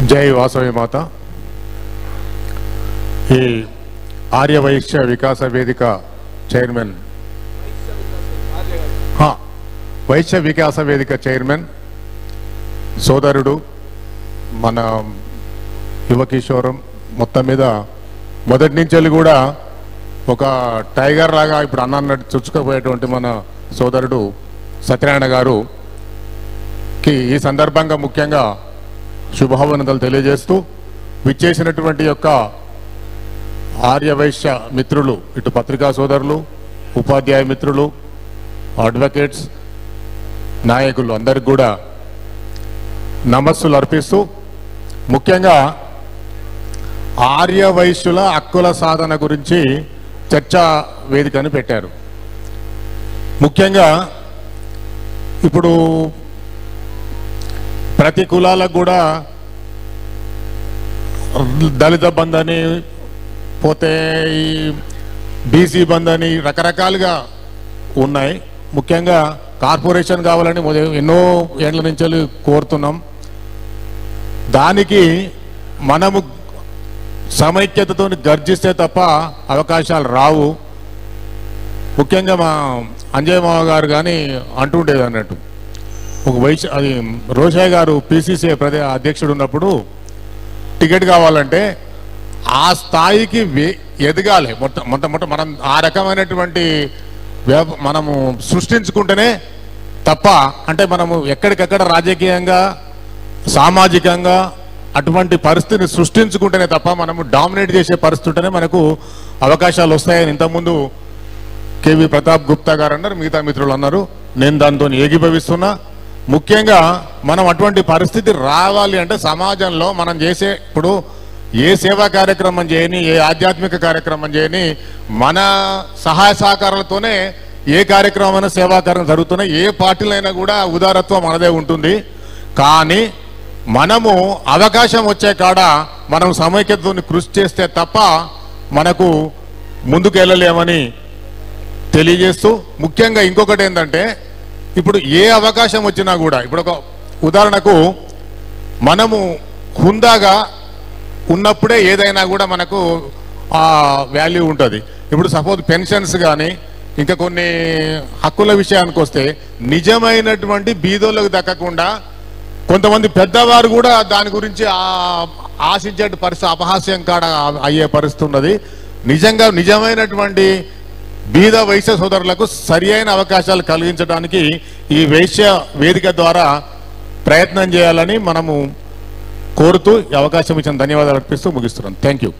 జై వాసవి మాత. ఈ ఆర్య వైశ్య వికాస వేదిక చైర్మన్, వైశ్య వికాస వేదిక చైర్మన్ సోదరుడు, మన యువకిషోరం మొత్తం మీద మొదటి నుంచి కూడా ఒక టైగర్ లాగా ఇప్పుడు అన్నట్టు చుచ్చుకుపోయేటువంటి మన సోదరుడు సత్యనారాయణ గారుకి ఈ సందర్భంగా ముఖ్యంగా శుభాభినందనలు తెలియజేస్తూ విచ్చేసినటువంటి యొక్క ఆర్య వైశ్య మిత్రులు, ఇటు పత్రికా సోదరులు, ఉపాధ్యాయ మిత్రులు, అడ్వకేట్స్, నాయకులు అందరికి కూడా నమస్సులు అర్పిస్తూ ముఖ్యంగా ఆర్య వైశ్యుల హక్కుల సాధన గురించి చర్చా వేదికను పెట్టారు. ముఖ్యంగా ఇప్పుడు ప్రతి కులాలకు కూడా దళిత బంధు అని, పోతే ఈ బీసీ బంధు అని రకరకాలుగా ఉన్నాయి. ముఖ్యంగా కార్పొరేషన్ కావాలని ఎన్నో ఏళ్ల నుంచి కోరుతున్నాం. దానికి మనము సమైక్యతతో గర్జిస్తే తప్ప అవకాశాలు రావు. ముఖ్యంగా మా అంజయ్ మావ గారు కానీ అంటుండేది అన్నట్టు, ఒక అది రోషయ్య గారు పిసిసి అధ్యక్షుడు ఉన్నప్పుడు టికెట్ కావాలంటే ఆ స్థాయికి ఎదగాలి. మొట్టమొదట మనం ఆ రకమైనటువంటి మనము సృష్టించుకుంటేనే తప్ప, అంటే మనము ఎక్కడికక్కడ రాజకీయంగా సామాజికంగా అటువంటి పరిస్థితిని సృష్టించుకుంటేనే తప్ప మనము డామినేట్ చేసే పరిస్థితి ఉంటేనే మనకు అవకాశాలు వస్తాయని ఇంతకుముందు కేవి ప్రతాప్ గుప్తా గారు అన్నారు, మిగతా మిత్రులు అన్నారు. నేను దాంతో ఏకీభవిస్తున్నా. ముఖ్యంగా మనం అటువంటి పరిస్థితి రావాలి అంటే సమాజంలో మనం చేసే, ఇప్పుడు ఏ సేవా కార్యక్రమం చేయని, ఏ ఆధ్యాత్మిక కార్యక్రమం చేయని, మన సహాయ సహకారాలతోనే ఏ కార్యక్రమమైన సేవా కార్యక్రమం జరుగుతున్నాయి. ఏ పార్టీలైనా కూడా ఉదారత్వం మనదే ఉంటుంది. కానీ మనము అవకాశం వచ్చే కాడ మనం సమైక్యతతో కృషి చేస్తే తప్ప మనకు ముందుకు వెళ్ళలేమని తెలియజేస్తూ, ముఖ్యంగా ఇంకొకటి ఏంటంటే, ఇప్పుడు ఏ అవకాశం వచ్చినా కూడా, ఇప్పుడు ఒక ఉదాహరణకు మనము హుందాగా ఉన్నప్పుడే ఏదైనా కూడా మనకు ఆ వాల్యూ ఉంటుంది. ఇప్పుడు సపోజ్ పెన్షన్స్ కానీ ఇంకా కొన్ని హక్కుల విషయానికి వస్తే నిజమైనటువంటి బీదోళ్ళకు దక్కకుండా కొంతమంది పెద్దవారు కూడా దాని గురించి ఆశించే పరిస్థితి, అపహాస్యం కాడ అయ్యే పరిస్థితి ఉన్నది. నిజమైనటువంటి బీద వైశ్య సోదరులకు సరి అయిన అవకాశాలు కలిగించడానికి ఈ వైశ్య వేదిక ద్వారా ప్రయత్నం చేయాలని మనము కోరుతూ అవకాశం ఇచ్చిన ధన్యవాదాలు అర్పిస్తూ ముగిస్తున్నాను. Thank you.